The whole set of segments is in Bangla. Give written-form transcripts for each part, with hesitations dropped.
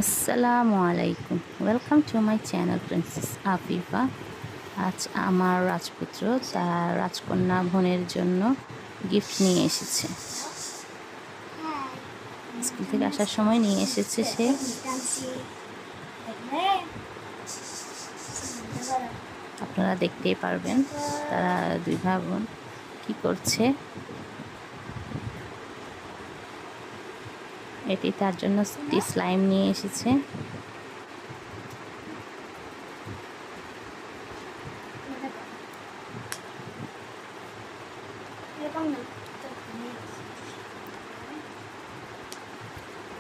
আসসালামু আলাইকুম, welcome to my channel princess Afifa. আজ আমার রাজপুত্র তার রাজকন্যা বোনের জন্য গিফট নিয়ে এসেছে। স্কুল থেকে আসার সময় নিয়ে এসেছে সে। আপনারা দেখতেই পারবেন তারা দুই ভাই বোন কী করছে। এটি তার জন্য একটি স্লাইম নিয়ে এসেছে।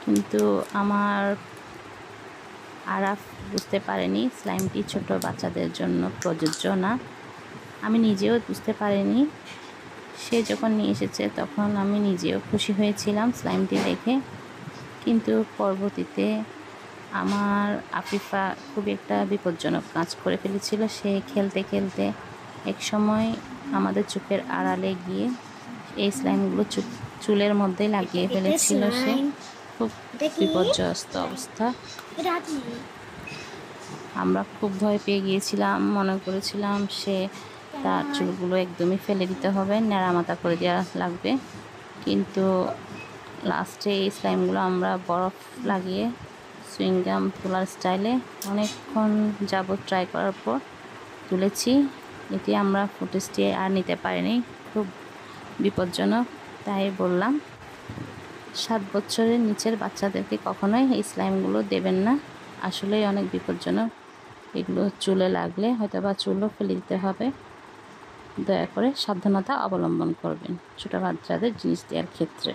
কিন্তু আমার আরাফ বুঝতে পারেনি স্লাইমটি ছোট বাচ্চাদের জন্য প্রযোজ্য না। আমি নিজেও বুঝতে পারিনি। সে যখন নিয়ে এসেছে তখন আমি নিজেও খুশি হয়েছিলাম স্লাইমটি দেখে, কিন্তু পরবর্তীতে আমার আফিফা খুব একটা বিপজ্জনক কাজ করে ফেলেছিল। সে খেলতে খেলতে এক সময় আমাদের চোখের আড়ালে গিয়ে এই স্লাইমগুলো চুলের মধ্যে লাগিয়ে ফেলেছিল। সে খুব বিপর্যস্ত অবস্থা। আমরা খুব ভয় পেয়ে গিয়েছিলাম, মনে করেছিলাম সে তার চুলগুলো একদমই ফেলে দিতে হবে, নেড়ামাতা করে দেওয়া লাগবে। কিন্তু লাস্টে এই স্লাইমগুলো আমরা বরফ লাগিয়ে সুইংগাম তোলার স্টাইলে অনেকক্ষণ যাবৎ ট্রাই করার পর তুলেছি। এটি আমরা ফুটেজটি আর নিতে পারিনি, খুব বিপজ্জনক। তাই বললাম 7 বছরের নিচের বাচ্চাদেরকে কখনোই এই স্লাইমগুলো দেবেন না, আসলেই অনেক বিপজ্জনক। এগুলো চুলে লাগলে হয়তো বা চুলও ফেলে দিতে হবে। দয়া করে সাবধানতা অবলম্বন করবেন ছোটো বাচ্চাদের জিনিস দেওয়ার ক্ষেত্রে।